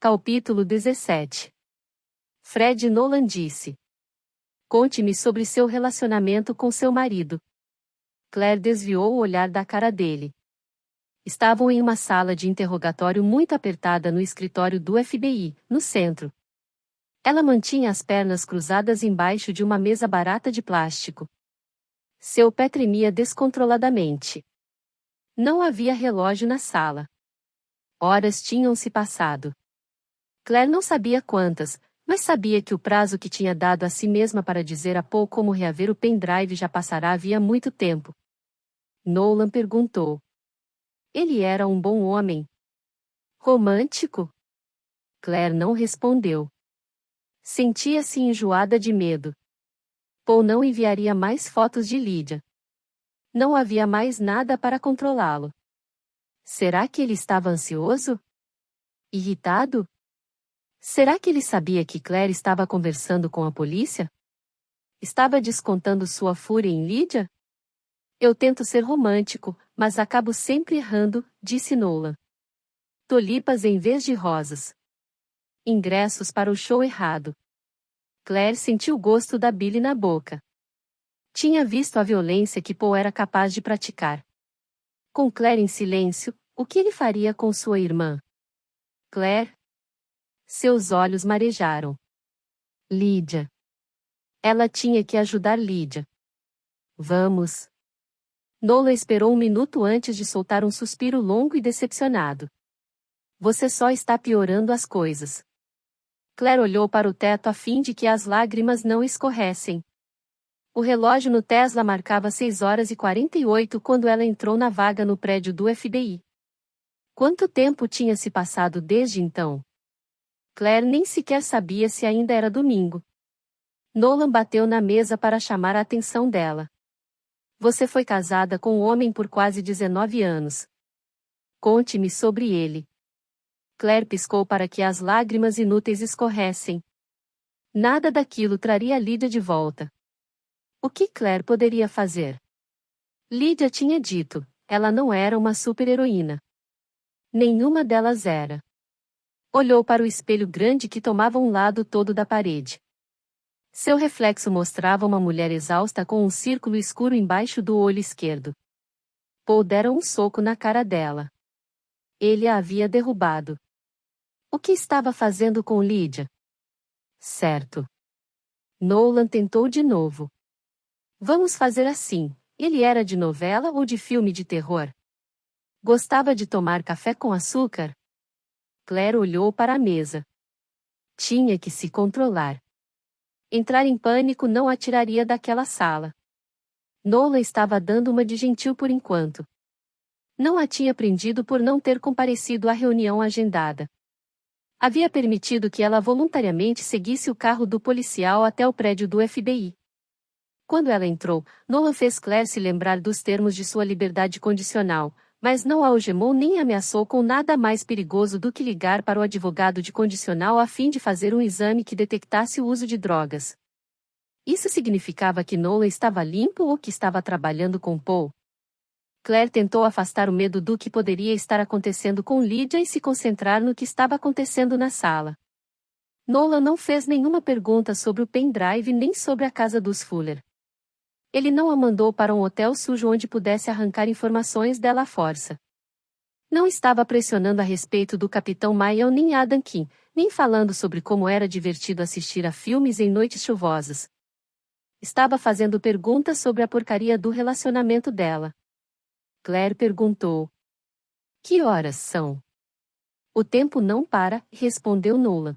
Capítulo 17. Fred Nolan disse: "Conte-me sobre seu relacionamento com seu marido." Claire desviou o olhar da cara dele. Estavam em uma sala de interrogatório muito apertada no escritório do FBI, no centro. Ela mantinha as pernas cruzadas embaixo de uma mesa barata de plástico. Seu pé tremia descontroladamente. Não havia relógio na sala. Horas tinham se passado. Claire não sabia quantas, mas sabia que o prazo que tinha dado a si mesma para dizer a Paul como reaver o pendrive já passara havia muito tempo. Nolan perguntou. Ele era um bom homem. Romântico? Claire não respondeu. Sentia-se enjoada de medo. Paul não enviaria mais fotos de Lydia. Não havia mais nada para controlá-lo. Será que ele estava ansioso? Irritado? Será que ele sabia que Claire estava conversando com a polícia? Estava descontando sua fúria em Lydia? Eu tento ser romântico, mas acabo sempre errando, disse Nolan. Tulipas em vez de rosas. Ingressos para o show errado. Claire sentiu o gosto da bile na boca. Tinha visto a violência que Paul era capaz de praticar. Com Claire em silêncio, o que ele faria com sua irmã? Claire? Seus olhos marejaram. Lydia. Ela tinha que ajudar Lydia. Vamos. Nolan esperou um minuto antes de soltar um suspiro longo e decepcionado. Você só está piorando as coisas. Claire olhou para o teto a fim de que as lágrimas não escorressem. O relógio no Tesla marcava 6h48 quando ela entrou na vaga no prédio do FBI. Quanto tempo tinha se passado desde então? Claire nem sequer sabia se ainda era domingo. Nolan bateu na mesa para chamar a atenção dela. Você foi casada com um homem por quase 19 anos. Conte-me sobre ele. Claire piscou para que as lágrimas inúteis escorressem. Nada daquilo traria Lydia de volta. O que Claire poderia fazer? Lydia tinha dito, ela não era uma super-heroína. Nenhuma delas era. Olhou para o espelho grande que tomava um lado todo da parede. Seu reflexo mostrava uma mulher exausta com um círculo escuro embaixo do olho esquerdo. Paul dera um soco na cara dela. Ele a havia derrubado. O que estava fazendo com Lydia? Certo. Nolan tentou de novo. Vamos fazer assim. Ele era de novela ou de filme de terror? Gostava de tomar café com açúcar? Claire olhou para a mesa. Tinha que se controlar. Entrar em pânico não a tiraria daquela sala. Nolan estava dando uma de gentil por enquanto. Não a tinha prendido por não ter comparecido à reunião agendada. Havia permitido que ela voluntariamente seguisse o carro do policial até o prédio do FBI. Quando ela entrou, Nolan fez Claire se lembrar dos termos de sua liberdade condicional, mas não a algemou nem ameaçou com nada mais perigoso do que ligar para o advogado de condicional a fim de fazer um exame que detectasse o uso de drogas. Isso significava que Nolan estava limpo ou que estava trabalhando com Paul? Claire tentou afastar o medo do que poderia estar acontecendo com Lydia e se concentrar no que estava acontecendo na sala. Nolan não fez nenhuma pergunta sobre o pendrive nem sobre a casa dos Fuller. Ele não a mandou para um hotel sujo onde pudesse arrancar informações dela à força. Não estava pressionando a respeito do Capitão Mayan nem Adam Kim, nem falando sobre como era divertido assistir a filmes em noites chuvosas. Estava fazendo perguntas sobre a porcaria do relacionamento dela. Claire perguntou. Que horas são? O tempo não para, respondeu Nolan.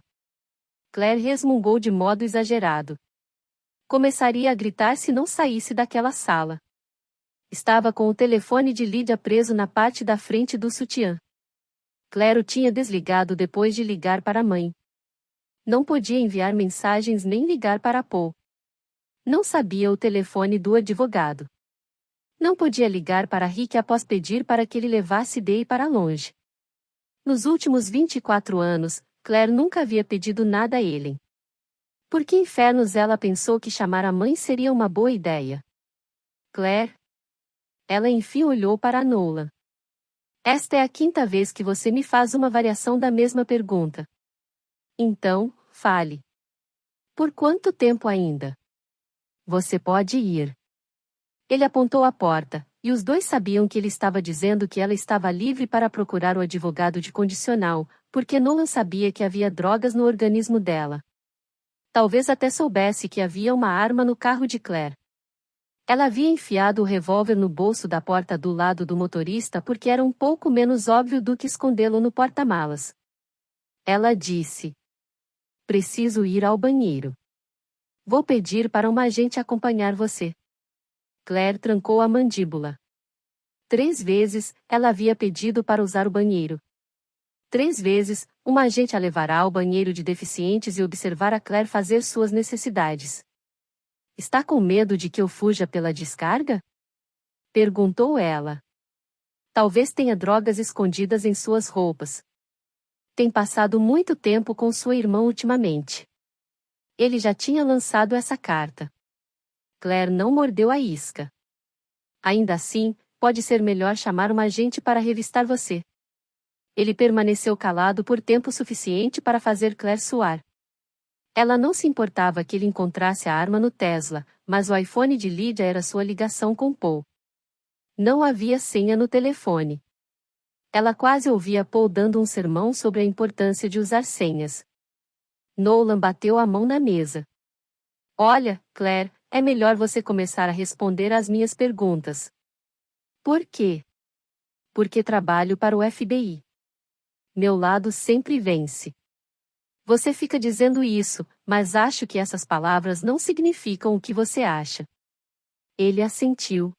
Claire resmungou de modo exagerado. Começaria a gritar se não saísse daquela sala. Estava com o telefone de Lydia preso na parte da frente do sutiã. Claire o tinha desligado depois de ligar para a mãe. Não podia enviar mensagens nem ligar para Paul. Não sabia o telefone do advogado. Não podia ligar para Rick após pedir para que ele levasse Day para longe. Nos últimos 24 anos, Claire nunca havia pedido nada a ele. Por que infernos ela pensou que chamar a mãe seria uma boa ideia? Claire? Ela enfim olhou para Nolan. Esta é a quinta vez que você me faz uma variação da mesma pergunta. Então, fale. Por quanto tempo ainda? Você pode ir. Ele apontou a porta, e os dois sabiam que ele estava dizendo que ela estava livre para procurar o advogado de condicional, porque Nolan sabia que havia drogas no organismo dela. Talvez até soubesse que havia uma arma no carro de Claire. Ela havia enfiado o revólver no bolso da porta do lado do motorista porque era um pouco menos óbvio do que escondê-lo no porta-malas. Ela disse: Preciso ir ao banheiro. Vou pedir para uma agente acompanhar você. Claire trancou a mandíbula. 3 vezes, ela havia pedido para usar o banheiro. 3 vezes, uma agente a levará ao banheiro de deficientes e observar a Claire fazer suas necessidades. Está com medo de que eu fuja pela descarga? Perguntou ela. Talvez tenha drogas escondidas em suas roupas. Tem passado muito tempo com sua irmã ultimamente. Ele já tinha lançado essa carta. Claire não mordeu a isca. Ainda assim, pode ser melhor chamar uma agente para revistar você. Ele permaneceu calado por tempo suficiente para fazer Claire suar. Ela não se importava que ele encontrasse a arma no Tesla, mas o iPhone de Lydia era sua ligação com Paul. Não havia senha no telefone. Ela quase ouvia Paul dando um sermão sobre a importância de usar senhas. Nolan bateu a mão na mesa. Olha, Claire, é melhor você começar a responder às minhas perguntas. Por quê? Porque trabalho para o FBI. Meu lado sempre vence. Você fica dizendo isso, mas acho que essas palavras não significam o que você acha. Ele assentiu,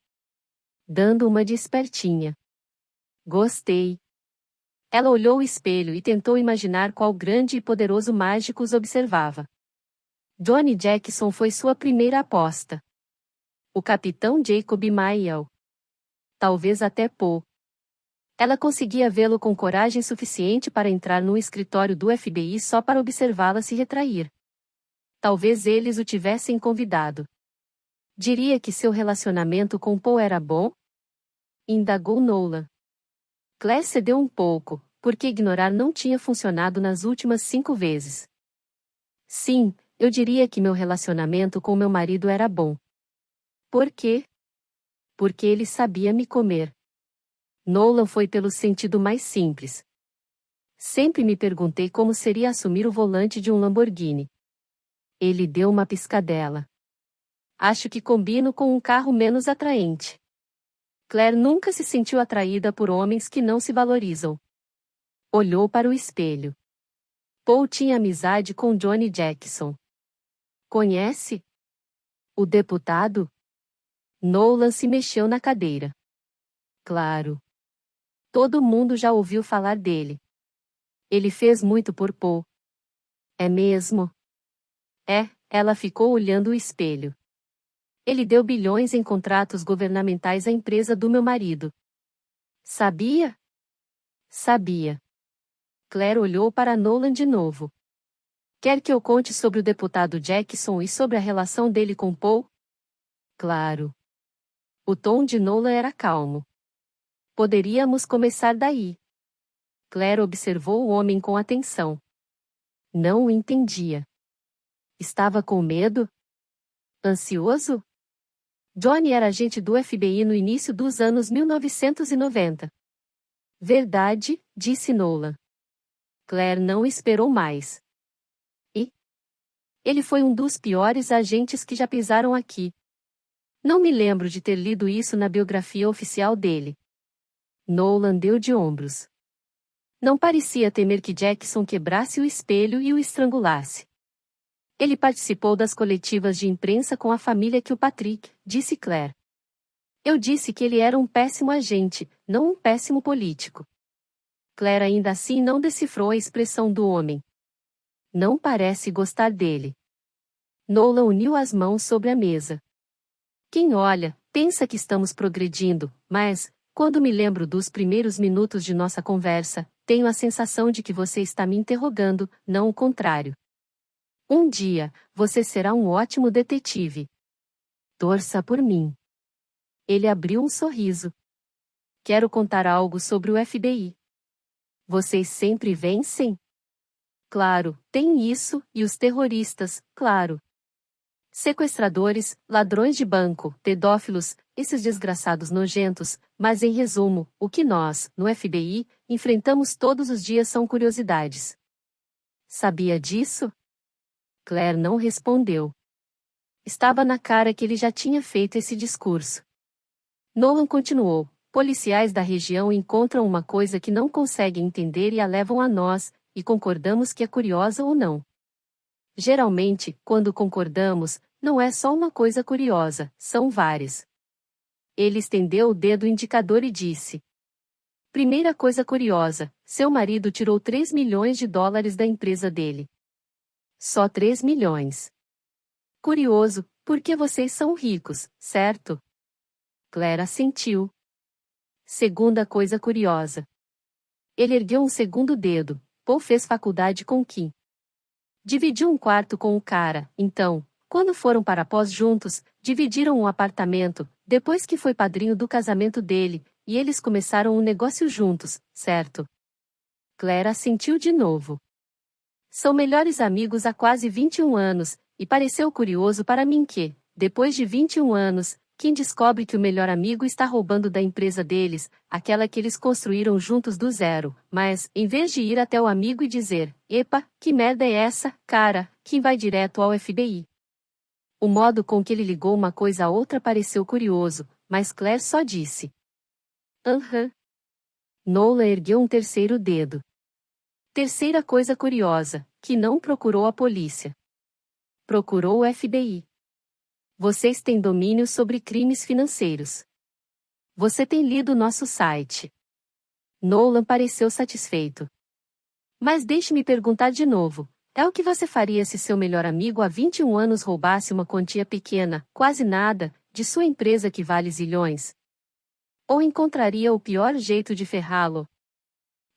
dando uma de espertinha. Gostei. Ela olhou o espelho e tentou imaginar qual grande e poderoso mágico os observava. Johnny Jackson foi sua primeira aposta. O capitão Jacob Mael. Talvez até Poe. Ela conseguia vê-lo com coragem suficiente para entrar no escritório do FBI só para observá-la se retrair. Talvez eles o tivessem convidado. Diria que seu relacionamento com Poe era bom? Indagou Nolan. Claire cedeu um pouco, porque ignorar não tinha funcionado nas últimas 5 vezes. Sim, eu diria que meu relacionamento com meu marido era bom. Por quê? Porque ele sabia me comer. Nolan foi pelo sentido mais simples. Sempre me perguntei como seria assumir o volante de um Lamborghini. Ele deu uma piscadela. Acho que combino com um carro menos atraente. Claire nunca se sentiu atraída por homens que não se valorizam. Olhou para o espelho. Paul tinha amizade com Johnny Jackson. Conhece? O deputado? Nolan se mexeu na cadeira. Claro. Todo mundo já ouviu falar dele. Ele fez muito por Paul. É mesmo? É, ela ficou olhando o espelho. Ele deu bilhões em contratos governamentais à empresa do meu marido. Sabia? Sabia. Claire olhou para Nolan de novo. Quer que eu conte sobre o deputado Jackson e sobre a relação dele com Paul? Claro. O tom de Nolan era calmo. Poderíamos começar daí. Claire observou o homem com atenção. Não o entendia. Estava com medo? Ansioso? Johnny era agente do FBI no início dos anos 1990. Verdade, disse Nolan. Claire não esperou mais. E? Ele foi um dos piores agentes que já pisaram aqui. Não me lembro de ter lido isso na biografia oficial dele. Nolan deu de ombros. Não parecia temer que Jackson quebrasse o espelho e o estrangulasse. Ele participou das coletivas de imprensa com a família Kilpatrick, disse Claire. Eu disse que ele era um péssimo agente, não um péssimo político. Claire ainda assim não decifrou a expressão do homem. Não parece gostar dele. Nolan uniu as mãos sobre a mesa. Quem olha, pensa que estamos progredindo, mas, quando me lembro dos primeiros minutos de nossa conversa, tenho a sensação de que você está me interrogando, não o contrário. Um dia, você será um ótimo detetive. Torça por mim. Ele abriu um sorriso. Quero contar algo sobre o FBI. Vocês sempre vencem? claro, tem isso, e os terroristas, claro. Sequestradores, ladrões de banco, pedófilos, esses desgraçados nojentos, mas em resumo, o que nós, no FBI, enfrentamos todos os dias são curiosidades. Sabia disso? Claire não respondeu. Estava na cara que ele já tinha feito esse discurso. Nolan continuou. Policiais da região encontram uma coisa que não conseguem entender e a levam a nós, e concordamos que é curiosa ou não. Geralmente, quando concordamos, não é só uma coisa curiosa, são várias. Ele estendeu o dedo indicador e disse: primeira coisa curiosa, seu marido tirou 3 milhões de dólares da empresa dele. Só 3 milhões. Curioso, porque vocês são ricos, certo? Claire assentiu. Segunda coisa curiosa. Ele ergueu um segundo dedo. Paul fez faculdade com Kim. Dividiu um quarto com o cara, então, quando foram para pós juntos, dividiram um apartamento, depois que foi padrinho do casamento dele, e eles começaram um negócio juntos, certo? Claire assentiu de novo. São melhores amigos há quase 21 anos, e pareceu curioso para mim que, depois de 21 anos, Kim descobre que o melhor amigo está roubando da empresa deles, aquela que eles construíram juntos do zero, mas, em vez de ir até o amigo e dizer, epa, que merda é essa, cara, Kim vai direto ao FBI. O modo com que ele ligou uma coisa a outra pareceu curioso, mas Claire só disse. Aham. Nolan ergueu um terceiro dedo. Terceira coisa curiosa, que não procurou a polícia. Procurou o FBI. Vocês têm domínio sobre crimes financeiros. Você tem lido nosso site. Nolan pareceu satisfeito. Mas deixe-me perguntar de novo. É o que você faria se seu melhor amigo há 21 anos roubasse uma quantia pequena, quase nada, de sua empresa que vale zilhões? Ou encontraria o pior jeito de ferrá-lo?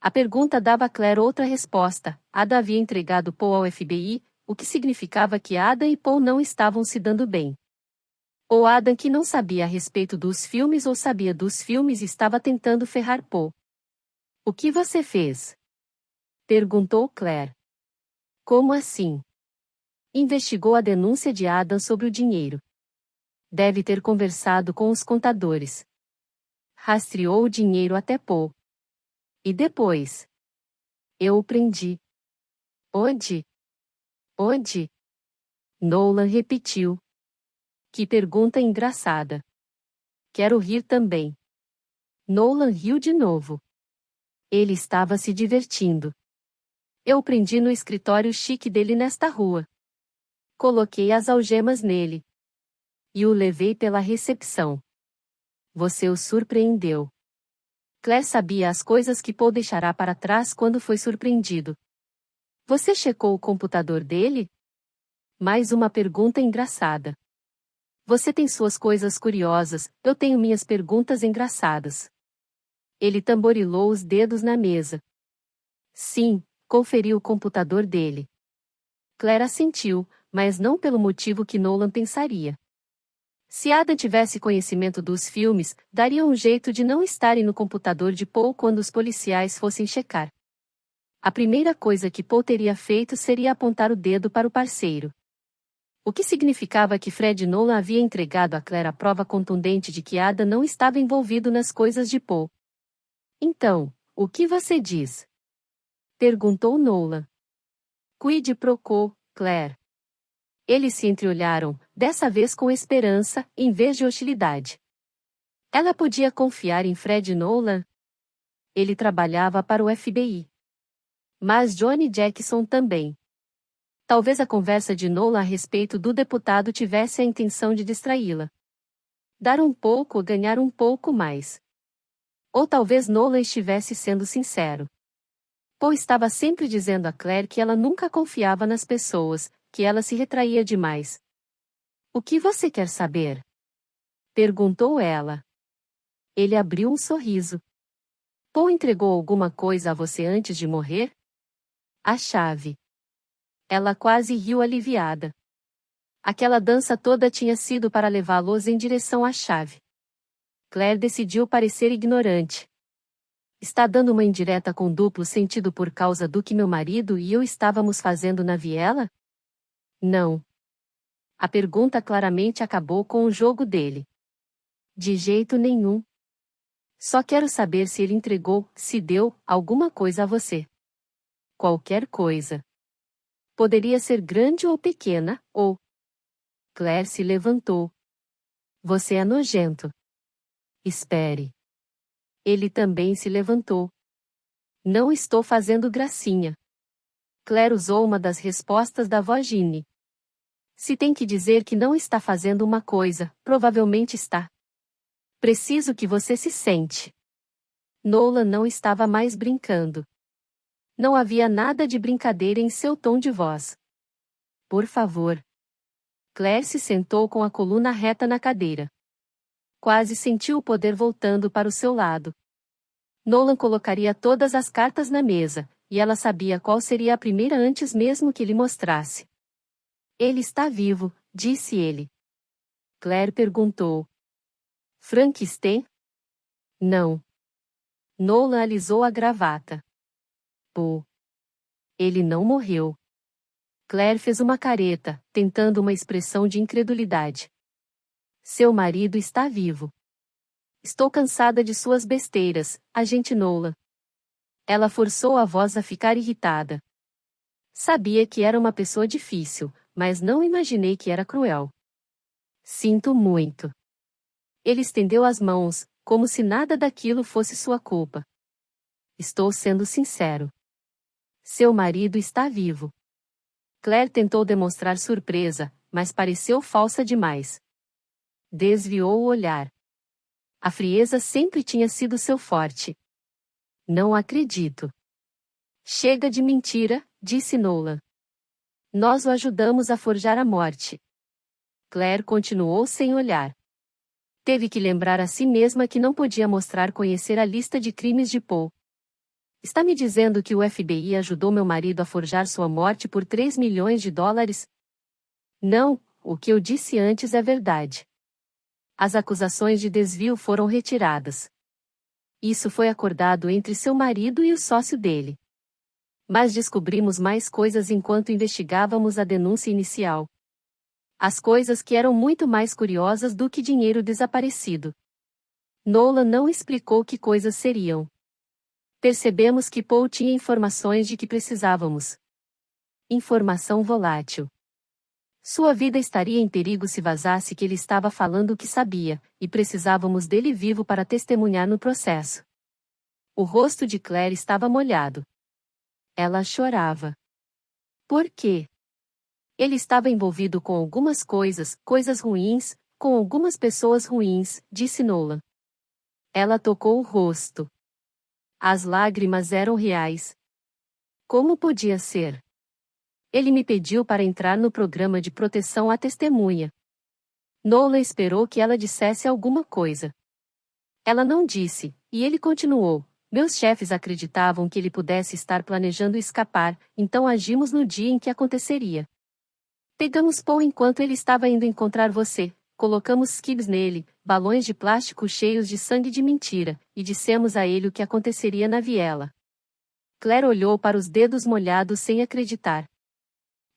A pergunta dava a Claire outra resposta. Ada havia entregado Paul ao FBI, o que significava que Ada e Paul não estavam se dando bem. Ou Adam que não sabia a respeito dos filmes ou sabia dos filmes e estava tentando ferrar Paul. O que você fez? Perguntou Claire. Como assim? Investigou a denúncia de Adam sobre o dinheiro. Deve ter conversado com os contadores. Rastreou o dinheiro até Paul. E depois? Eu o prendi. Onde? Onde? Nolan repetiu. Que pergunta engraçada. Quero rir também. Nolan riu de novo. Ele estava se divertindo. Eu o prendi no escritório chique dele nesta rua. Coloquei as algemas nele. E o levei pela recepção. Você o surpreendeu. Claire sabia as coisas que Paul deixará para trás quando foi surpreendido. Você checou o computador dele? Mais uma pergunta engraçada. Você tem suas coisas curiosas, eu tenho minhas perguntas engraçadas. Ele tamborilou os dedos na mesa. Sim, conferi o computador dele. Claire assentiu, mas não pelo motivo que Nolan pensaria. Se Ada tivesse conhecimento dos filmes, daria um jeito de não estarem no computador de Paul quando os policiais fossem checar. A primeira coisa que Paul teria feito seria apontar o dedo para o parceiro. O que significava que Fred Nolan havia entregado a Claire a prova contundente de que Ada não estava envolvido nas coisas de Paul. Então, o que você diz? Perguntou Nolan. Quid pro quo, Claire. Eles se entreolharam, dessa vez com esperança, em vez de hostilidade. Ela podia confiar em Fred Nolan? Ele trabalhava para o FBI. Mas Johnny Jackson também. Talvez a conversa de Nolan a respeito do deputado tivesse a intenção de distraí-la. Dar um pouco ou ganhar um pouco mais. Ou talvez Nolan estivesse sendo sincero. Paul estava sempre dizendo a Claire que ela nunca confiava nas pessoas, que ela se retraía demais. O que você quer saber? Perguntou ela. Ele abriu um sorriso. Paul entregou alguma coisa a você antes de morrer? A chave. Ela quase riu aliviada. Aquela dança toda tinha sido para levá-los em direção à chave. Claire decidiu parecer ignorante. Está dando uma indireta com duplo sentido por causa do que meu marido e eu estávamos fazendo na viela? Não. A pergunta claramente acabou com o jogo dele. De jeito nenhum. Só quero saber se ele entregou, se deu, alguma coisa a você. Qualquer coisa. Poderia ser grande ou pequena, ou... Claire se levantou. Você é nojento. Espere. Ele também se levantou. Não estou fazendo gracinha. Claire usou uma das respostas da voz Ginny. Se tem que dizer que não está fazendo uma coisa, provavelmente está. Preciso que você se sente. Nolan não estava mais brincando. Não havia nada de brincadeira em seu tom de voz. Por favor. Claire se sentou com a coluna reta na cadeira. Quase sentiu o poder voltando para o seu lado. Nolan colocaria todas as cartas na mesa, e ela sabia qual seria a primeira antes mesmo que lhe mostrasse. Ele está vivo, disse ele. Claire perguntou. Frankenstein? Não. Nolan alisou a gravata. Pô. Ele não morreu. Claire fez uma careta, tentando uma expressão de incredulidade. Seu marido está vivo. Estou cansada de suas besteiras, agente Nolan. Ela forçou a voz a ficar irritada. Sabia que era uma pessoa difícil, mas não imaginei que era cruel. Sinto muito. Ele estendeu as mãos, como se nada daquilo fosse sua culpa. Estou sendo sincero. Seu marido está vivo. Claire tentou demonstrar surpresa, mas pareceu falsa demais. Desviou o olhar. A frieza sempre tinha sido seu forte. Não acredito. Chega de mentira, disse Nolan. Nós o ajudamos a forjar a morte. Claire continuou sem olhar. Teve que lembrar a si mesma que não podia mostrar conhecer a lista de crimes de Paul. Está me dizendo que o FBI ajudou meu marido a forjar sua morte por 3 milhões de dólares? Não, o que eu disse antes é verdade. As acusações de desvio foram retiradas. Isso foi acordado entre seu marido e o sócio dele. Mas descobrimos mais coisas enquanto investigávamos a denúncia inicial. As coisas que eram muito mais curiosas do que dinheiro desaparecido. Nolan não explicou que coisas seriam. Percebemos que Paul tinha informações de que precisávamos. Informação volátil. Sua vida estaria em perigo se vazasse que ele estava falando o que sabia, e precisávamos dele vivo para testemunhar no processo. O rosto de Claire estava molhado. Ela chorava. Por quê? Ele estava envolvido com algumas coisas ruins, com algumas pessoas ruins, disse Nolan. Ela tocou o rosto. As lágrimas eram reais. Como podia ser? Ele me pediu para entrar no programa de proteção à testemunha. Nolan esperou que ela dissesse alguma coisa. Ela não disse, e ele continuou. Meus chefes acreditavam que ele pudesse estar planejando escapar, então agimos no dia em que aconteceria. Pegamos Paul enquanto ele estava indo encontrar você, colocamos skibs nele, balões de plástico cheios de sangue de mentira, e dissemos a ele o que aconteceria na viela. Claire olhou para os dedos molhados sem acreditar.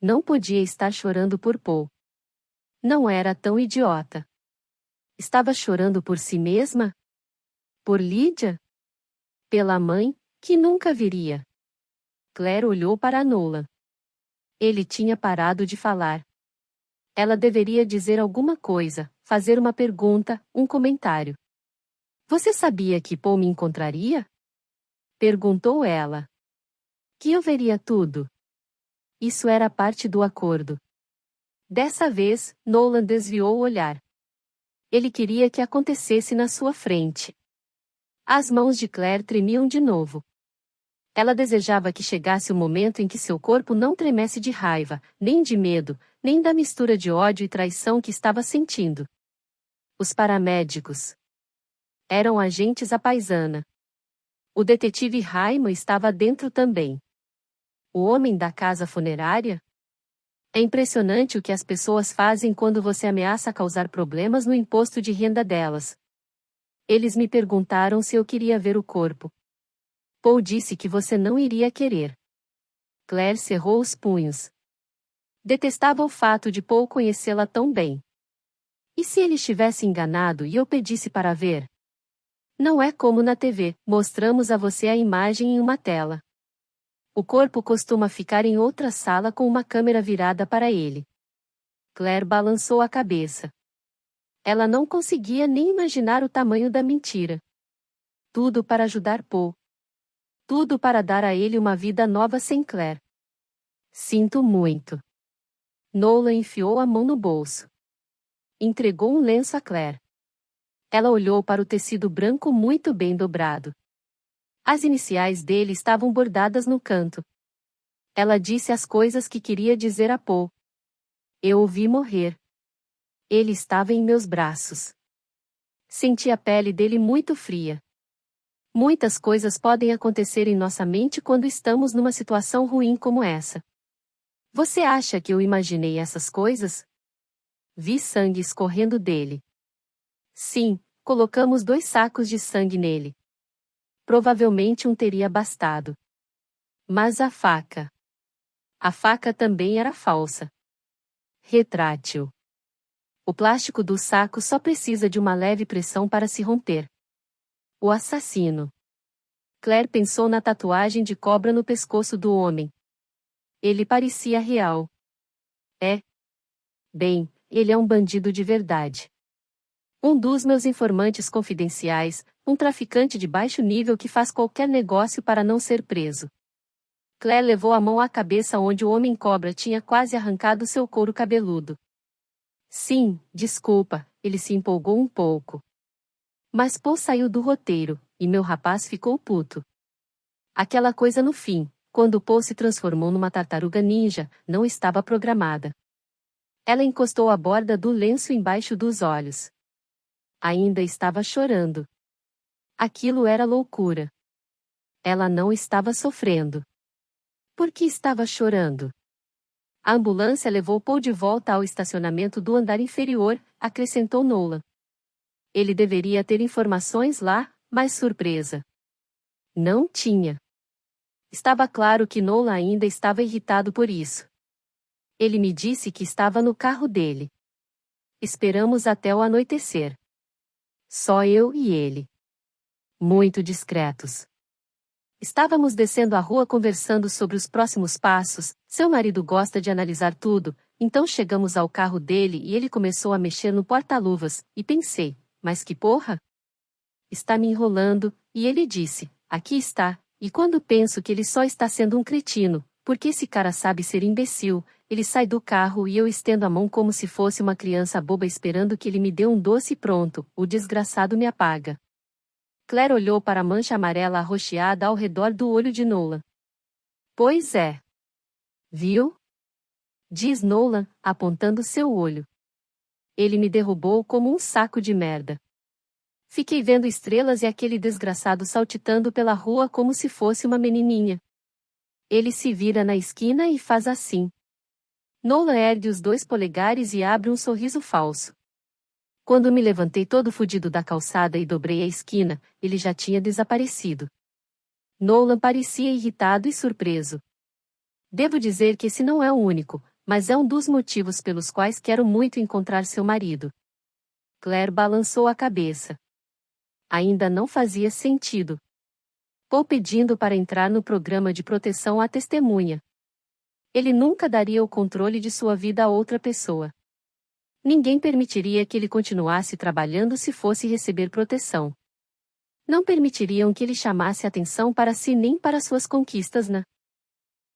Não podia estar chorando por Paul. Não era tão idiota. Estava chorando por si mesma? Por Lydia? Pela mãe, que nunca viria. Claire olhou para Nolan. Ele tinha parado de falar. Ela deveria dizer alguma coisa, fazer uma pergunta, um comentário. Você sabia que Paul me encontraria? Perguntou ela. Que eu veria tudo. Isso era parte do acordo. Dessa vez, Nolan desviou o olhar. Ele queria que acontecesse na sua frente. As mãos de Claire tremiam de novo. Ela desejava que chegasse o momento em que seu corpo não tremesse de raiva, nem de medo, nem da mistura de ódio e traição que estava sentindo. Os paramédicos eram agentes à paisana. O detetive Raymond estava dentro também. O homem da casa funerária? É impressionante o que as pessoas fazem quando você ameaça causar problemas no imposto de renda delas. Eles me perguntaram se eu queria ver o corpo. Paul disse que você não iria querer. Claire cerrou os punhos. Detestava o fato de Paul conhecê-la tão bem. E se ele estivesse enganado e eu pedisse para ver? Não é como na TV, mostramos a você a imagem em uma tela. O corpo costuma ficar em outra sala com uma câmera virada para ele. Claire balançou a cabeça. Ela não conseguia nem imaginar o tamanho da mentira. Tudo para ajudar Paul. Tudo para dar a ele uma vida nova sem Claire. Sinto muito. Nolan enfiou a mão no bolso. Entregou um lenço a Claire. Ela olhou para o tecido branco muito bem dobrado. As iniciais dele estavam bordadas no canto. Ela disse as coisas que queria dizer a Paul. Eu o vi morrer. Ele estava em meus braços. Senti a pele dele muito fria. Muitas coisas podem acontecer em nossa mente quando estamos numa situação ruim como essa. Você acha que eu imaginei essas coisas? Vi sangue escorrendo dele. Sim, colocamos 2 sacos de sangue nele. Provavelmente um teria bastado. Mas a faca. A faca também era falsa. Retrátil. O plástico do saco só precisa de uma leve pressão para se romper. O assassino. Claire pensou na tatuagem de cobra no pescoço do homem. Ele parecia real. É. Bem, ele é um bandido de verdade. Um dos meus informantes confidenciais, um traficante de baixo nível que faz qualquer negócio para não ser preso. Claire levou a mão à cabeça onde o homem-cobra tinha quase arrancado seu couro cabeludo. Sim, desculpa, ele se empolgou um pouco. Mas Paul saiu do roteiro, e meu rapaz ficou puto. Aquela coisa no fim, quando Paul se transformou numa tartaruga ninja, não estava programada. Ela encostou a borda do lenço embaixo dos olhos. Ainda estava chorando. Aquilo era loucura. Ela não estava sofrendo. Por que estava chorando? A ambulância levou Paul de volta ao estacionamento do andar inferior, acrescentou Nolan. Ele deveria ter informações lá, mas surpresa. Não tinha. Estava claro que Nolan ainda estava irritado por isso. Ele me disse que estava no carro dele. Esperamos até o anoitecer. Só eu e ele. Muito discretos. Estávamos descendo a rua conversando sobre os próximos passos. Seu marido gosta de analisar tudo, então chegamos ao carro dele e ele começou a mexer no porta-luvas, e pensei, mas que porra? Está me enrolando, e ele disse, aqui está, e quando penso que ele só está sendo um cretino, porque esse cara sabe ser imbecil, ele sai do carro e eu estendo a mão como se fosse uma criança boba esperando que ele me dê um doce e pronto, o desgraçado me apaga. Claire olhou para a mancha amarela arroxeada ao redor do olho de Nolan. Pois é. Viu? Diz Nolan, apontando seu olho. Ele me derrubou como um saco de merda. Fiquei vendo estrelas e aquele desgraçado saltitando pela rua como se fosse uma menininha. Ele se vira na esquina e faz assim. Nolan ergue os 2 polegares e abre um sorriso falso. Quando me levantei todo fudido da calçada e dobrei a esquina, ele já tinha desaparecido. Nolan parecia irritado e surpreso. Devo dizer que esse não é o único, mas é um dos motivos pelos quais quero muito encontrar seu marido. Claire balançou a cabeça. Ainda não fazia sentido. Paul pedindo para entrar no programa de proteção à testemunha. Ele nunca daria o controle de sua vida a outra pessoa. Ninguém permitiria que ele continuasse trabalhando se fosse receber proteção. Não permitiriam que ele chamasse atenção para si nem para suas conquistas na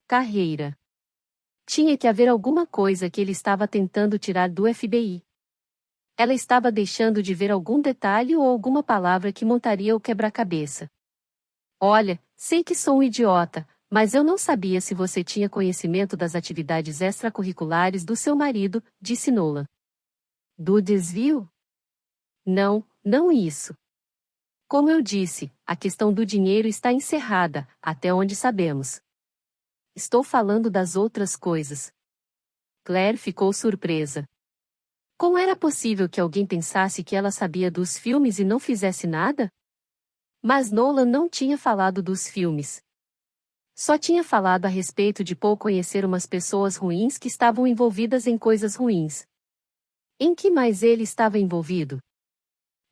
carreira. Tinha que haver alguma coisa que ele estava tentando tirar do FBI. Ela estava deixando de ver algum detalhe ou alguma palavra que montaria o quebra-cabeça. Olha, sei que sou um idiota, mas eu não sabia se você tinha conhecimento das atividades extracurriculares do seu marido, disse Nolan. Do desvio? Não, não isso. Como eu disse, a questão do dinheiro está encerrada, até onde sabemos. Estou falando das outras coisas. Claire ficou surpresa. Como era possível que alguém pensasse que ela sabia dos filmes e não fizesse nada? Mas Nolan não tinha falado dos filmes. Só tinha falado a respeito de Paul conhecer umas pessoas ruins que estavam envolvidas em coisas ruins. Em que mais ele estava envolvido?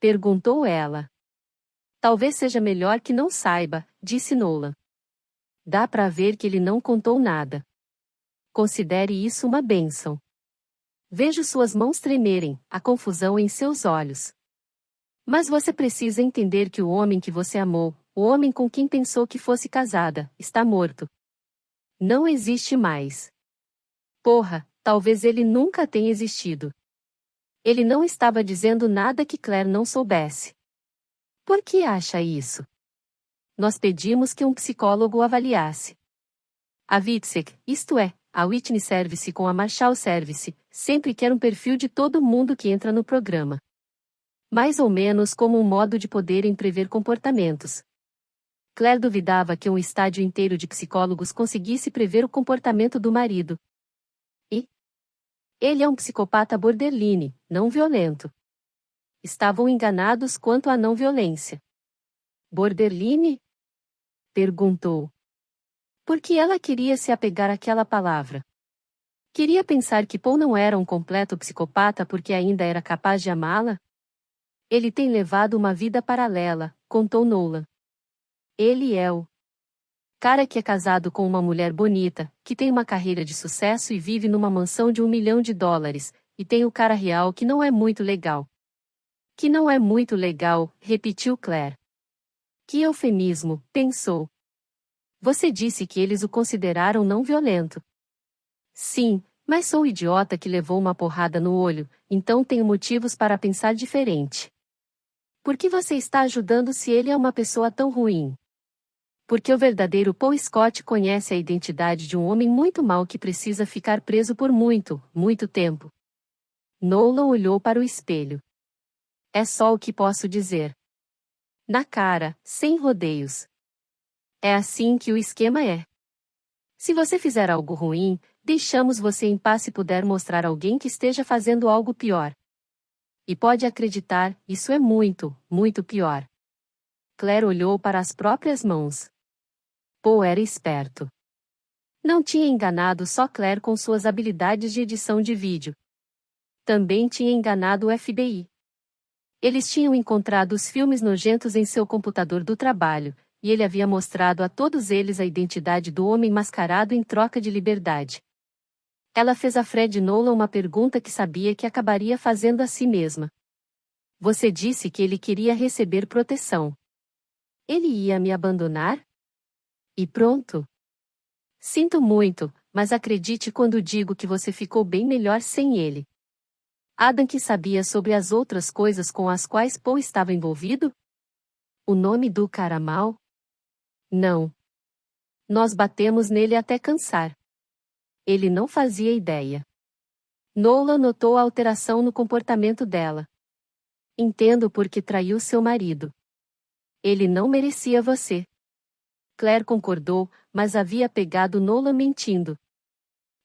Perguntou ela. Talvez seja melhor que não saiba, disse Nolan. Dá para ver que ele não contou nada. Considere isso uma bênção. Vejo suas mãos tremerem, a confusão em seus olhos. Mas você precisa entender que o homem que você amou, o homem com quem pensou que fosse casada, está morto. Não existe mais. Porra, talvez ele nunca tenha existido. Ele não estava dizendo nada que Claire não soubesse. Por que acha isso? Nós pedimos que um psicólogo o avaliasse. A Witsec, isto é, a Whitney Service com a Marshall Service, sempre quer um perfil de todo mundo que entra no programa. Mais ou menos como um modo de poderem prever comportamentos. Claire duvidava que um estádio inteiro de psicólogos conseguisse prever o comportamento do marido. E ele é um psicopata borderline, não violento. Estavam enganados quanto à não violência. Borderline? Perguntou. Por que ela queria se apegar àquela palavra? Queria pensar que Paul não era um completo psicopata porque ainda era capaz de amá-la? Ele tem levado uma vida paralela, contou Nolan. Ele é o cara que é casado com uma mulher bonita, que tem uma carreira de sucesso e vive numa mansão de $1 milhão, e tem o cara real que não é muito legal. Que não é muito legal, repetiu Claire. Que eufemismo, pensou. Você disse que eles o consideraram não violento. Sim, mas sou o idiota que levou uma porrada no olho, então tenho motivos para pensar diferente. Por que você está ajudando se ele é uma pessoa tão ruim? Porque o verdadeiro Paul Scott conhece a identidade de um homem muito mau que precisa ficar preso por muito, muito tempo. Nolan olhou para o espelho. É só o que posso dizer. Na cara, sem rodeios. É assim que o esquema é. Se você fizer algo ruim, deixamos você em paz se puder mostrar alguém que esteja fazendo algo pior. E pode acreditar, isso é muito, muito pior. Claire olhou para as próprias mãos. Paul era esperto. Não tinha enganado só Claire com suas habilidades de edição de vídeo. Também tinha enganado o FBI. Eles tinham encontrado os filmes nojentos em seu computador do trabalho, e ele havia mostrado a todos eles a identidade do homem mascarado em troca de liberdade. Ela fez a Fred Nolan uma pergunta que sabia que acabaria fazendo a si mesma. Você disse que ele queria receber proteção. Ele ia me abandonar? E pronto. Sinto muito, mas acredite quando digo que você ficou bem melhor sem ele. Adam que sabia sobre as outras coisas com as quais Paul estava envolvido? O nome do cara mau? Não. Nós batemos nele até cansar. Ele não fazia ideia. Nolan notou a alteração no comportamento dela. Entendo por que traiu seu marido. Ele não merecia você. Claire concordou, mas havia pegado Nolan mentindo.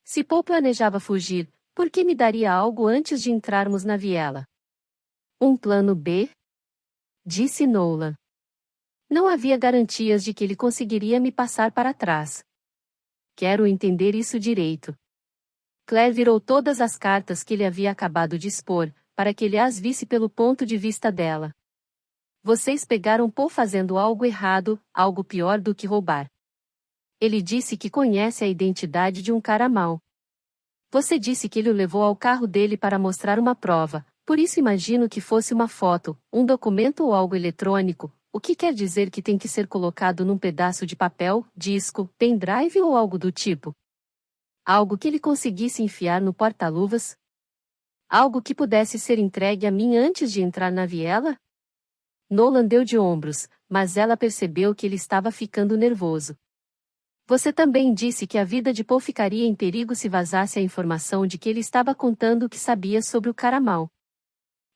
Se Paul planejava fugir, por que me daria algo antes de entrarmos na viela? Um plano B? Disse Nolan. Não havia garantias de que ele conseguiria me passar para trás. Quero entender isso direito. Claire virou todas as cartas que ele havia acabado de expor, para que ele as visse pelo ponto de vista dela. Vocês pegaram Paul fazendo algo errado, algo pior do que roubar. Ele disse que conhece a identidade de um cara mau. Você disse que ele o levou ao carro dele para mostrar uma prova, por isso imagino que fosse uma foto, um documento ou algo eletrônico, o que quer dizer que tem que ser colocado num pedaço de papel, disco, pendrive ou algo do tipo. Algo que ele conseguisse enfiar no porta-luvas? Algo que pudesse ser entregue a mim antes de entrar na viela? Nolan deu de ombros, mas ela percebeu que ele estava ficando nervoso. Você também disse que a vida de Paul ficaria em perigo se vazasse a informação de que ele estava contando o que sabia sobre o cara mau.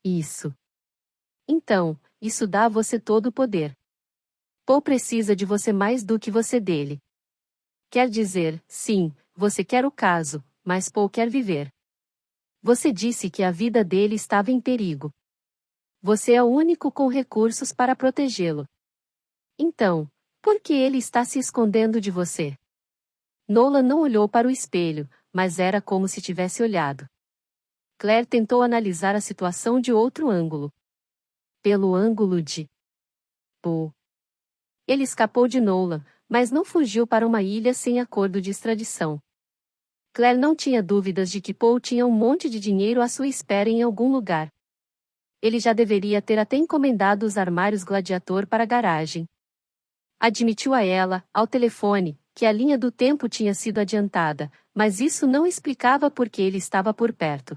Isso. Então, isso dá a você todo o poder. Paul precisa de você mais do que você dele. Quer dizer, sim, você quer o caso, mas Paul quer viver. Você disse que a vida dele estava em perigo. Você é o único com recursos para protegê-lo. Então, por que ele está se escondendo de você? Nolan não olhou para o espelho, mas era como se tivesse olhado. Claire tentou analisar a situação de outro ângulo. Pelo ângulo de Paul. Ele escapou de Nolan, mas não fugiu para uma ilha sem acordo de extradição. Claire não tinha dúvidas de que Paul tinha um monte de dinheiro à sua espera em algum lugar. Ele já deveria ter até encomendado os armários Gladiator para a garagem. Admitiu a ela, ao telefone, que a linha do tempo tinha sido adiantada, mas isso não explicava por que ele estava por perto.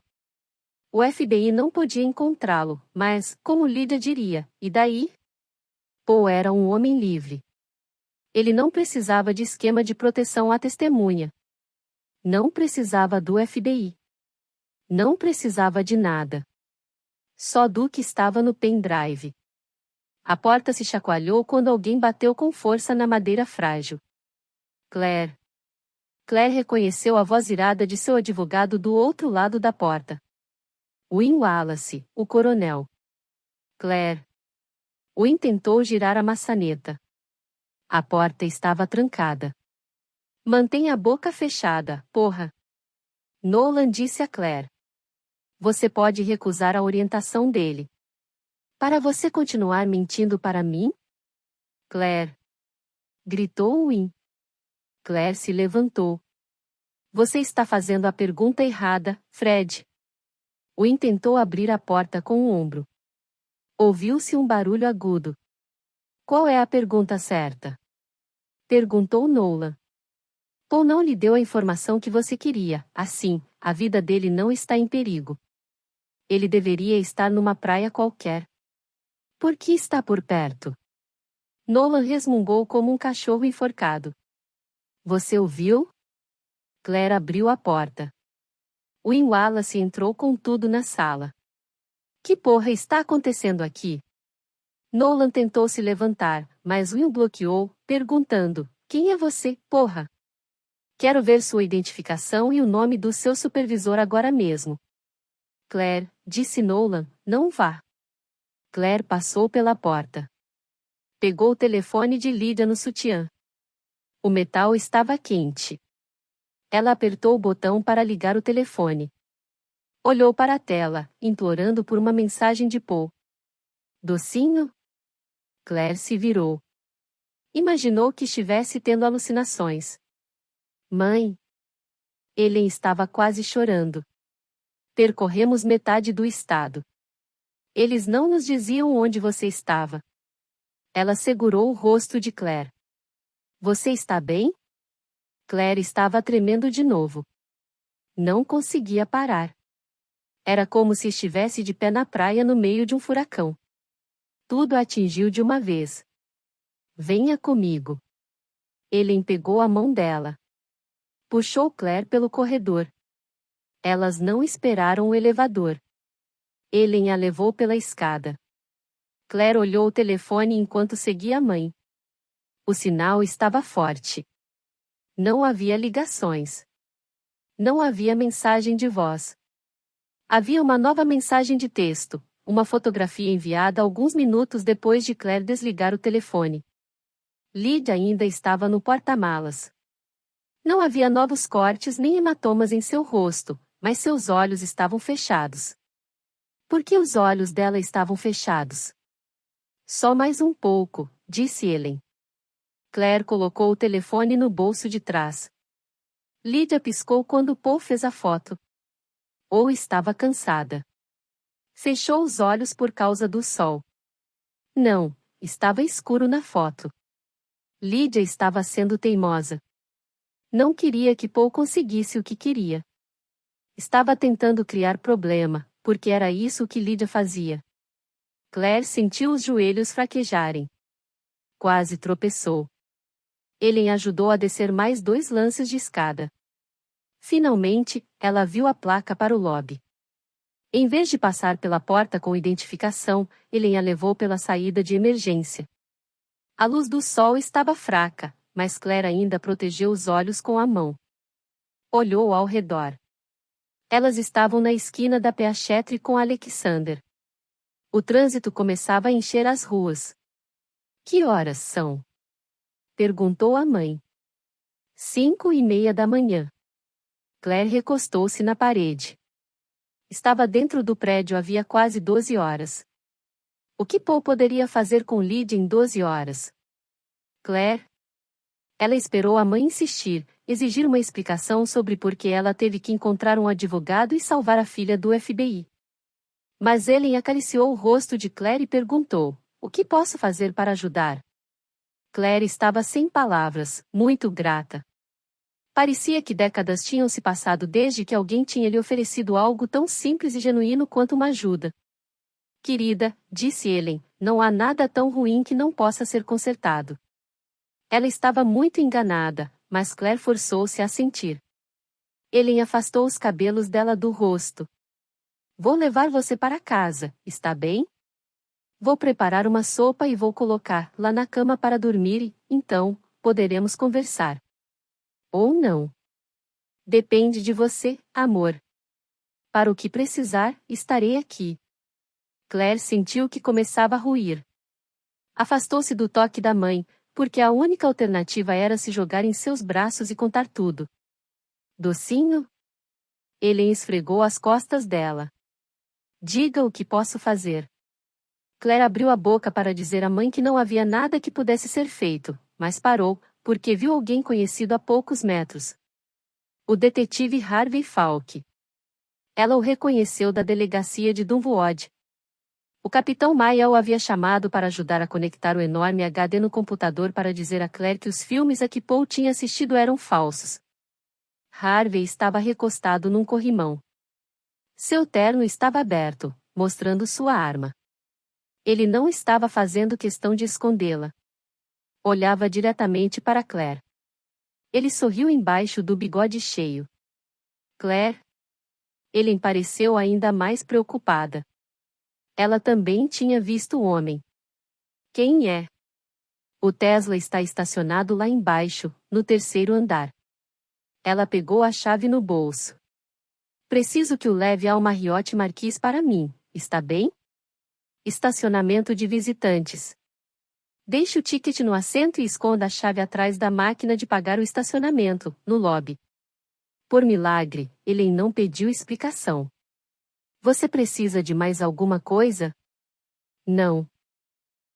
O FBI não podia encontrá-lo, mas, como Lydia diria, e daí? Paul era um homem livre. Ele não precisava de esquema de proteção à testemunha. Não precisava do FBI. Não precisava de nada. Só do que estava no pendrive. A porta se chacoalhou quando alguém bateu com força na madeira frágil. Claire. Claire reconheceu a voz irada de seu advogado do outro lado da porta. Win Wallace, o coronel. Claire. Win tentou girar a maçaneta. A porta estava trancada. Mantenha a boca fechada, porra. Nolan disse a Claire. Você pode recusar a orientação dele. Para você continuar mentindo para mim? Claire. Gritou Win. Claire se levantou. Você está fazendo a pergunta errada, Fred. Win tentou abrir a porta com o ombro. Ouviu-se um barulho agudo. Qual é a pergunta certa? Perguntou Nolan. Paul não lhe deu a informação que você queria, assim, a vida dele não está em perigo. Ele deveria estar numa praia qualquer. Por que está por perto? Nolan resmungou como um cachorro enforcado. Você ouviu? Claire abriu a porta. Win Wallace entrou com tudo na sala. Que porra está acontecendo aqui? Nolan tentou se levantar, mas Win o bloqueou, perguntando, quem é você, porra? Quero ver sua identificação e o nome do seu supervisor agora mesmo. Claire, disse Nolan, não vá. Claire passou pela porta. Pegou o telefone de Lydia no sutiã. O metal estava quente. Ela apertou o botão para ligar o telefone. Olhou para a tela, implorando por uma mensagem de Paul. Docinho? Claire se virou. Imaginou que estivesse tendo alucinações. Mãe. Ellen estava quase chorando. Percorremos metade do estado. Eles não nos diziam onde você estava. Ela segurou o rosto de Claire. Você está bem? Claire estava tremendo de novo. Não conseguia parar. Era como se estivesse de pé na praia no meio de um furacão. Tudo a atingiu de uma vez. Venha comigo. Ellen pegou a mão dela. Puxou Claire pelo corredor. Elas não esperaram o elevador. Ellen a levou pela escada. Claire olhou o telefone enquanto seguia a mãe. O sinal estava forte. Não havia ligações. Não havia mensagem de voz. Havia uma nova mensagem de texto, uma fotografia enviada alguns minutos depois de Claire desligar o telefone. Lydia ainda estava no porta-malas. Não havia novos cortes nem hematomas em seu rosto, mas seus olhos estavam fechados. Por que os olhos dela estavam fechados? Só mais um pouco, disse Ellen. Claire colocou o telefone no bolso de trás. Lydia piscou quando Paul fez a foto. Ou estava cansada. Fechou os olhos por causa do sol. Não, estava escuro na foto. Lydia estava sendo teimosa. Não queria que Paul conseguisse o que queria. Estava tentando criar problema, porque era isso que Lydia fazia. Claire sentiu os joelhos fraquejarem. Quase tropeçou. Ellen ajudou a descer mais 2 lances de escada. Finalmente, ela viu a placa para o lobby. Em vez de passar pela porta com identificação, Ellen a levou pela saída de emergência. A luz do sol estava fraca, mas Claire ainda protegeu os olhos com a mão. Olhou ao redor. Elas estavam na esquina da Peachtree com Alexander. O trânsito começava a encher as ruas. Que horas são? Perguntou a mãe. 5:30 da manhã. Claire recostou-se na parede. Estava dentro do prédio havia quase 12 horas. O que Paul poderia fazer com Lydia em 12 horas? Claire? Ela esperou a mãe insistir, exigir uma explicação sobre por que ela teve que encontrar um advogado e salvar a filha do FBI. Mas Ellen acariciou o rosto de Claire e perguntou: o que posso fazer para ajudar? Claire estava sem palavras, muito grata. Parecia que décadas tinham se passado desde que alguém tinha lhe oferecido algo tão simples e genuíno quanto uma ajuda. Querida, disse Ellen, não há nada tão ruim que não possa ser consertado. Ela estava muito enganada, mas Claire forçou-se a sentir. Ellen afastou os cabelos dela do rosto. Vou levar você para casa, está bem? Vou preparar uma sopa e vou colocar lá na cama para dormir e, então, poderemos conversar. Ou não. Depende de você, amor. Para o que precisar, estarei aqui. Claire sentiu que começava a ruir. Afastou-se do toque da mãe, porque a única alternativa era se jogar em seus braços e contar tudo. Docinho? Ele esfregou as costas dela. Diga o que posso fazer. Claire abriu a boca para dizer à mãe que não havia nada que pudesse ser feito, mas parou, porque viu alguém conhecido a poucos metros. O detetive Harvey Falk. Ela o reconheceu da delegacia de Dunwoody. O capitão Maia o havia chamado para ajudar a conectar o enorme HD no computador para dizer a Claire que os filmes a que Paul tinha assistido eram falsos. Harvey estava recostado num corrimão. Seu terno estava aberto, mostrando sua arma. Ele não estava fazendo questão de escondê-la. Olhava diretamente para Claire. Ele sorriu embaixo do bigode cheio. Claire? Ele pareceu ainda mais preocupada. Ela também tinha visto o homem. Quem é? O Tesla está estacionado lá embaixo, no terceiro andar. Ela pegou a chave no bolso. Preciso que o leve ao Marriott Marquis para mim, está bem? Estacionamento de visitantes. Deixe o ticket no assento e esconda a chave atrás da máquina de pagar o estacionamento, no lobby. Por milagre, ele não pediu explicação. Você precisa de mais alguma coisa? Não.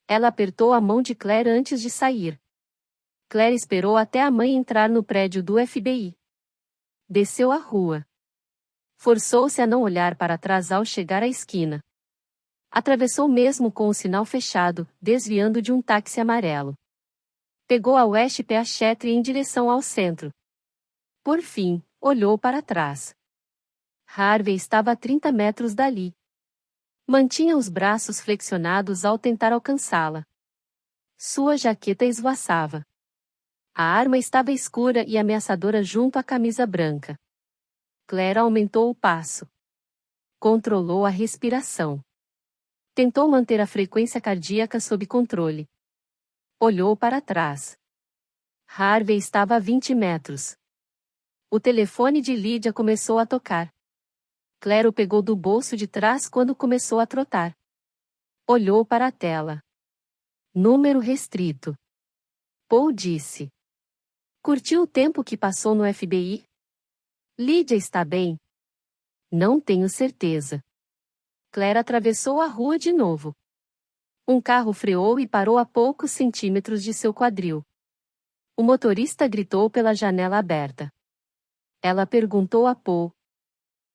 Ela apertou a mão de Claire antes de sair. Claire esperou até a mãe entrar no prédio do FBI. Desceu a rua. Forçou-se a não olhar para trás ao chegar à esquina. Atravessou mesmo com o sinal fechado, desviando de um táxi amarelo. Pegou a West Peachtree em direção ao centro. Por fim, olhou para trás. Harvey estava a 30 metros dali. Mantinha os braços flexionados ao tentar alcançá-la. Sua jaqueta esvoaçava. A arma estava escura e ameaçadora junto à camisa branca. Claire aumentou o passo. Controlou a respiração. Tentou manter a frequência cardíaca sob controle. Olhou para trás. Harvey estava a 20 metros. O telefone de Lydia começou a tocar. Claire o pegou do bolso de trás quando começou a trotar. Olhou para a tela. Número restrito. Paul disse. Curtiu o tempo que passou no FBI? Lydia está bem? Não tenho certeza. Claire atravessou a rua de novo. Um carro freou e parou a poucos centímetros de seu quadril. O motorista gritou pela janela aberta. Ela perguntou a Paul.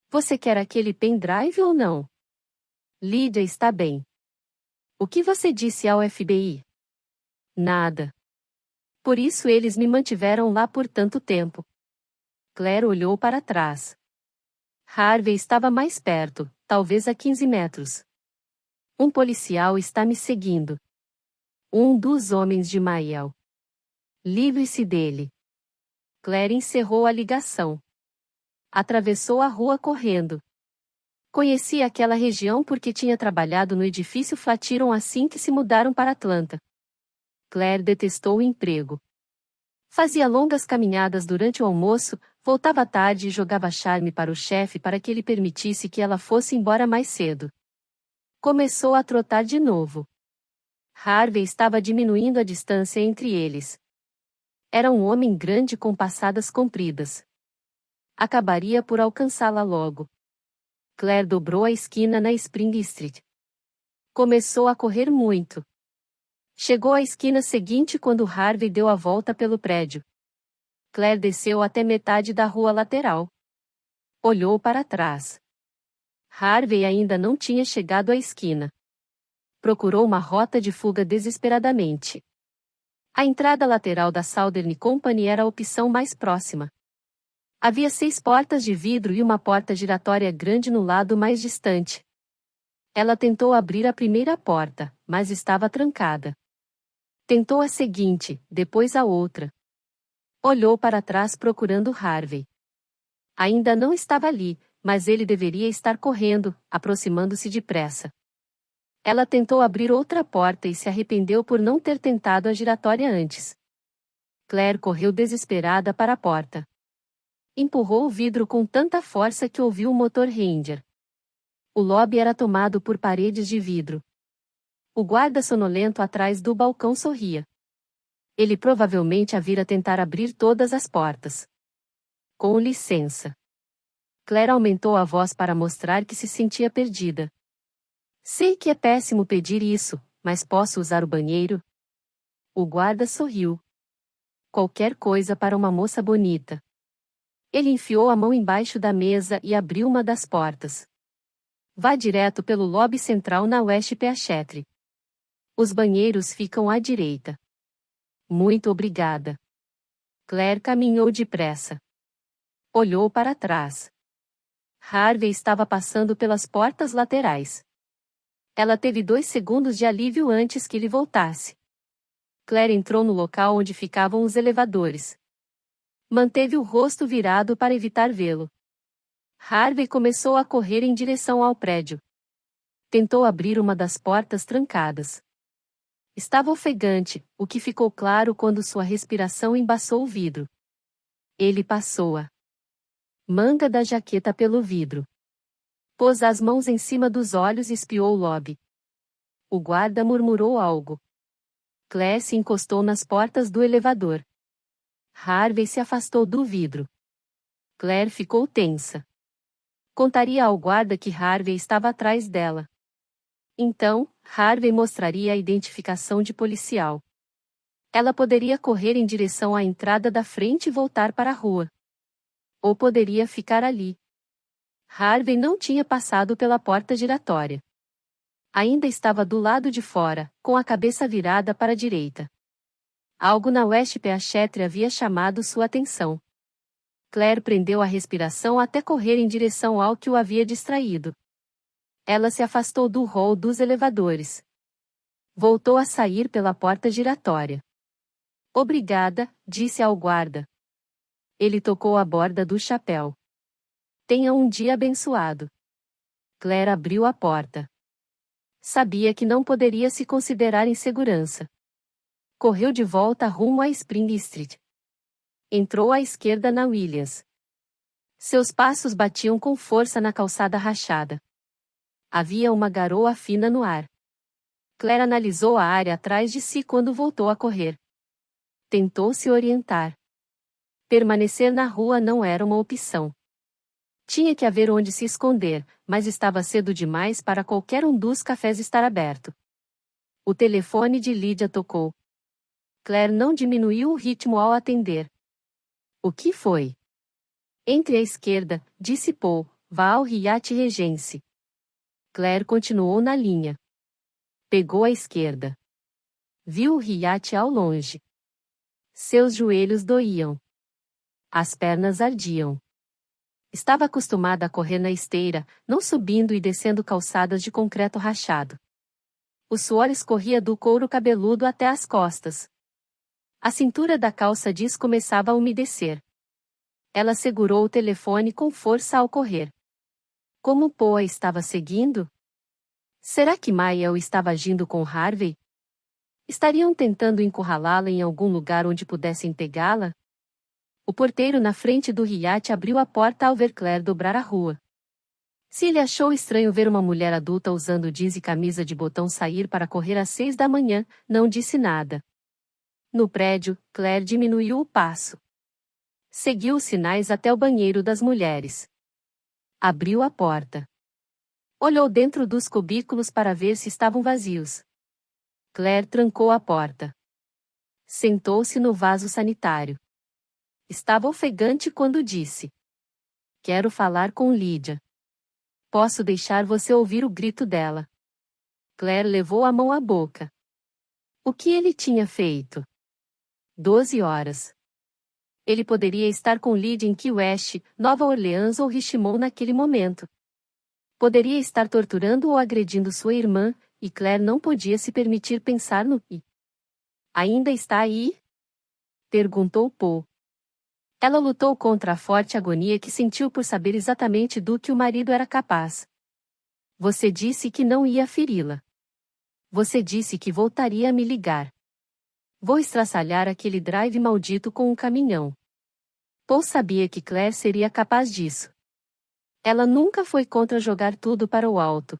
Você quer aquele pendrive ou não? Lydia está bem. O que você disse ao FBI? Nada. Por isso eles me mantiveram lá por tanto tempo. Claire olhou para trás. Harvey estava mais perto, talvez a 15 metros. Um policial está me seguindo. Um dos homens de Mael. Livre-se dele. Claire encerrou a ligação. Atravessou a rua correndo. Conhecia aquela região porque tinha trabalhado no edifício Flatiron assim que se mudaram para Atlanta. Claire detestou o emprego. Fazia longas caminhadas durante o almoço, voltava tarde e jogava charme para o chefe para que ele permitisse que ela fosse embora mais cedo. Começou a trotar de novo. Harvey estava diminuindo a distância entre eles. Era um homem grande com passadas compridas. Acabaria por alcançá-la logo. Claire dobrou a esquina na Spring Street. Começou a correr muito. Chegou à esquina seguinte quando Harvey deu a volta pelo prédio. Claire desceu até metade da rua lateral. Olhou para trás. Harvey ainda não tinha chegado à esquina. Procurou uma rota de fuga desesperadamente. A entrada lateral da Southern Company era a opção mais próxima. Havia 6 portas de vidro e uma porta giratória grande no lado mais distante. Ela tentou abrir a primeira porta, mas estava trancada. Tentou a seguinte, depois a outra. Olhou para trás procurando Harvey. Ainda não estava ali, mas ele deveria estar correndo, aproximando-se depressa. Ela tentou abrir outra porta e se arrependeu por não ter tentado a giratória antes. Claire correu desesperada para a porta. Empurrou o vidro com tanta força que ouviu o motor render. O lobby era tomado por paredes de vidro. O guarda sonolento atrás do balcão sorria. Ele provavelmente a vira tentar abrir todas as portas. Com licença. Claire aumentou a voz para mostrar que se sentia perdida. Sei que é péssimo pedir isso, mas posso usar o banheiro? O guarda sorriu. Qualquer coisa para uma moça bonita. Ele enfiou a mão embaixo da mesa e abriu uma das portas. Vá direto pelo lobby central na West Peachtree. Os banheiros ficam à direita. Muito obrigada. Claire caminhou depressa. Olhou para trás. Harvey estava passando pelas portas laterais. Ela teve 2 segundos de alívio antes que ele voltasse. Claire entrou no local onde ficavam os elevadores. Manteve o rosto virado para evitar vê-lo. Harvey começou a correr em direção ao prédio. Tentou abrir uma das portas trancadas. Estava ofegante, o que ficou claro quando sua respiração embaçou o vidro. Ele passou a manga da jaqueta pelo vidro. Pôs as mãos em cima dos olhos e espiou o lobby. O guarda murmurou algo. Claire se encostou nas portas do elevador. Harvey se afastou do vidro. Claire ficou tensa. Contaria ao guarda que Harvey estava atrás dela. Então, Harvey mostraria a identificação de policial. Ela poderia correr em direção à entrada da frente e voltar para a rua. Ou poderia ficar ali. Harvey não tinha passado pela porta giratória. Ainda estava do lado de fora, com a cabeça virada para a direita. Algo na West Peachtree havia chamado sua atenção. Claire prendeu a respiração até correr em direção ao que o havia distraído. Ela se afastou do hall dos elevadores. Voltou a sair pela porta giratória. Obrigada, disse ao guarda. Ele tocou a borda do chapéu. Tenha um dia abençoado. Claire abriu a porta. Sabia que não poderia se considerar em segurança. Correu de volta rumo a Spring Street. Entrou à esquerda na Williams. Seus passos batiam com força na calçada rachada. Havia uma garoa fina no ar. Claire analisou a área atrás de si quando voltou a correr. Tentou se orientar. Permanecer na rua não era uma opção. Tinha que haver onde se esconder, mas estava cedo demais para qualquer um dos cafés estar aberto. O telefone de Lydia tocou. Claire não diminuiu o ritmo ao atender. O que foi? Entre à esquerda, disse Paul, vá ao Hyatt Regency. Claire continuou na linha. Pegou à esquerda. Viu o Hyatt ao longe. Seus joelhos doíam. As pernas ardiam. Estava acostumada a correr na esteira, não subindo e descendo calçadas de concreto rachado. O suor escorria do couro cabeludo até as costas. A cintura da calça jeans começava a umedecer. Ela segurou o telefone com força ao correr. Como Paul a estava seguindo? Será que Mael estava agindo com Harvey? Estariam tentando encurralá-la em algum lugar onde pudessem pegá-la? O porteiro na frente do Hyatt abriu a porta ao ver Claire dobrar a rua. Se ele achou estranho ver uma mulher adulta usando jeans e camisa de botão sair para correr às 6 da manhã, não disse nada. No prédio, Claire diminuiu o passo. Seguiu os sinais até o banheiro das mulheres. Abriu a porta. Olhou dentro dos cubículos para ver se estavam vazios. Claire trancou a porta. Sentou-se no vaso sanitário. Estava ofegante quando disse: "Quero falar com Lydia. Posso deixar você ouvir o grito dela." Claire levou a mão à boca. O que ele tinha feito? 12 horas. Ele poderia estar com Lydia em Key West, Nova Orleans ou Richmond naquele momento. Poderia estar torturando ou agredindo sua irmã, e Claire não podia se permitir pensar no "e". "Ainda está aí?" perguntou Paul. Ela lutou contra a forte agonia que sentiu por saber exatamente do que o marido era capaz. "Você disse que não ia feri-la. Você disse que voltaria a me ligar. Vou estraçalhar aquele drive maldito com um caminhão." Paul sabia que Claire seria capaz disso. Ela nunca foi contra jogar tudo para o alto.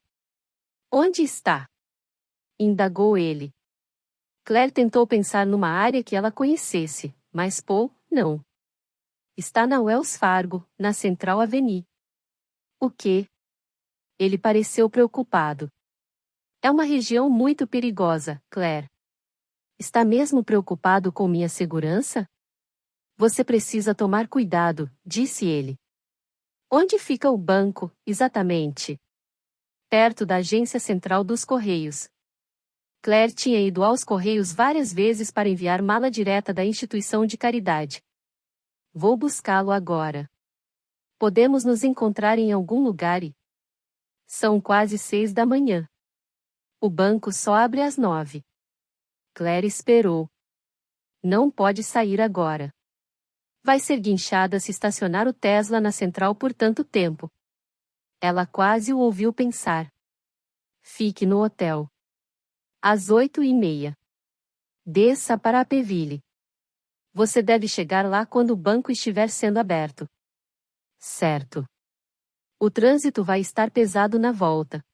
"Onde está?" indagou ele. Claire tentou pensar numa área que ela conhecesse, mas Paul, não. "Está na Wells Fargo, na Central Avenue." "O quê?" Ele pareceu preocupado. "É uma região muito perigosa, Claire." "Está mesmo preocupado com minha segurança?" "Você precisa tomar cuidado", disse ele. "Onde fica o banco, exatamente?" "Perto da agência central dos Correios." Claire tinha ido aos Correios várias vezes para enviar mala direta da instituição de caridade. "Vou buscá-lo agora. Podemos nos encontrar em algum lugar e..." São quase 6 da manhã. O banco só abre às 9. Claire esperou. Não pode sair agora. Vai ser guinchada se estacionar o Tesla na central por tanto tempo. Ela quase o ouviu pensar. "Fique no hotel. Às 8h30. Desça para a Peville. Você deve chegar lá quando o banco estiver sendo aberto." "Certo. O trânsito vai estar pesado na volta.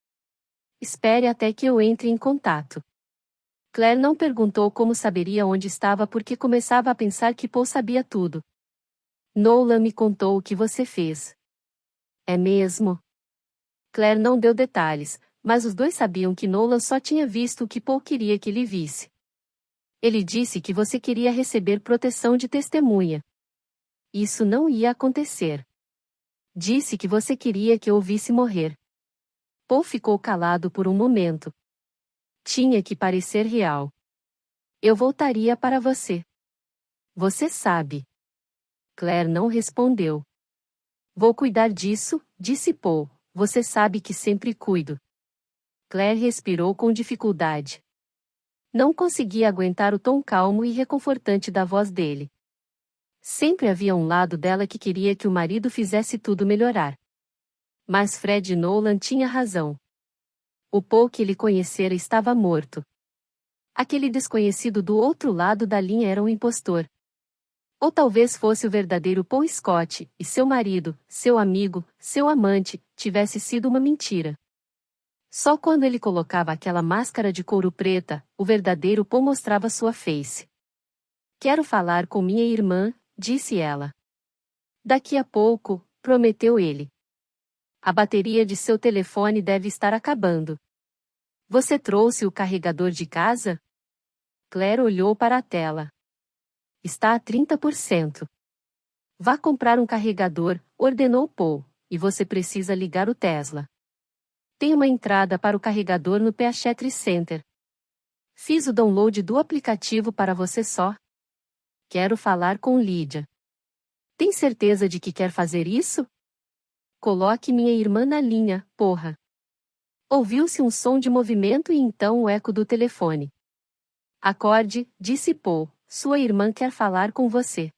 Espere até que eu entre em contato." Claire não perguntou como saberia onde estava porque começava a pensar que Paul sabia tudo. "Nolan me contou o que você fez." "É mesmo?" Claire não deu detalhes, mas os dois sabiam que Nolan só tinha visto o que Paul queria que ele visse. "Ele disse que você queria receber proteção de testemunha." "Isso não ia acontecer." "Disse que você queria que eu o visse morrer." Paul ficou calado por um momento. Tinha que parecer real. "Eu voltaria para você." "Você sabe." Claire não respondeu. "Vou cuidar disso", disse Paul. "Você sabe que sempre cuido." Claire respirou com dificuldade. Não conseguia aguentar o tom calmo e reconfortante da voz dele. Sempre havia um lado dela que queria que o marido fizesse tudo melhorar. Mas Fred Nolan tinha razão. O Paul que ele conhecera estava morto. Aquele desconhecido do outro lado da linha era um impostor. Ou talvez fosse o verdadeiro Paul Scott, e seu marido, seu amigo, seu amante, tivesse sido uma mentira. Só quando ele colocava aquela máscara de couro preta, o verdadeiro Paul mostrava sua face. "Quero falar com minha irmã", disse ela. "Daqui a pouco", prometeu ele. "A bateria de seu telefone deve estar acabando." "Você trouxe o carregador de casa?" Claire olhou para a tela. "Está a 30%. Vá comprar um carregador", ordenou Paul, "e você precisa ligar o Tesla. Tem uma entrada para o carregador no Peachtree Center. Fiz o download do aplicativo para você só. Quero falar com Lydia." "Tem certeza de que quer fazer isso?" "Coloque minha irmã na linha, porra." Ouviu-se um som de movimento e então o eco do telefone. "Acorde", disse Paul, "sua irmã quer falar com você."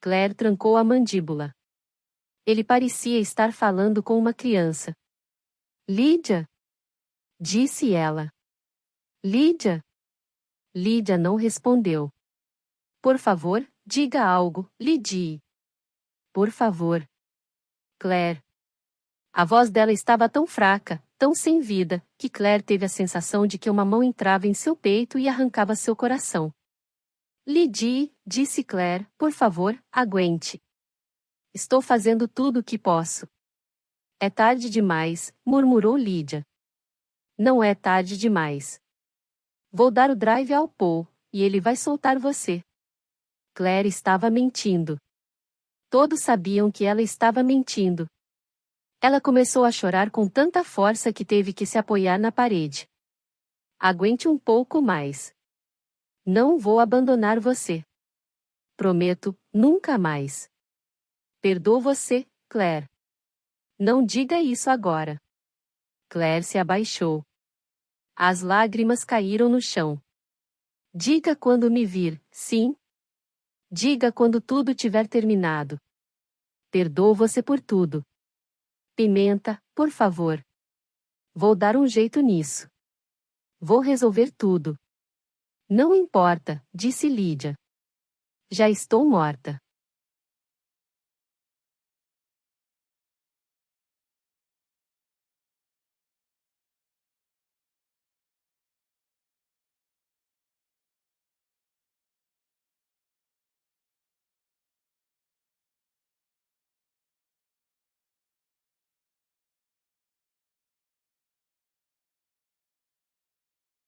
Claire trancou a mandíbula. Ele parecia estar falando com uma criança. "Lydia?" disse ela. "Lydia?" Lydia não respondeu. "Por favor, diga algo, Lydie." "Por favor." "Claire." A voz dela estava tão fraca, tão sem vida, que Claire teve a sensação de que uma mão entrava em seu peito e arrancava seu coração. Lydie, disse Claire, por favor, aguente. Estou fazendo tudo o que posso. É tarde demais, murmurou Lydia. Não é tarde demais. Vou dar o drive ao Paul, e ele vai soltar você. Claire estava mentindo. Todos sabiam que ela estava mentindo. Ela começou a chorar com tanta força que teve que se apoiar na parede. Aguente um pouco mais. Não vou abandonar você. Prometo, nunca mais. Perdoo você, Claire. Não diga isso agora. Claire se abaixou. As lágrimas caíram no chão. Diga quando me vir, sim? Diga quando tudo tiver terminado. Perdoo você por tudo. Pimenta, por favor. Vou dar um jeito nisso. Vou resolver tudo. Não importa, disse Lydia. Já estou morta.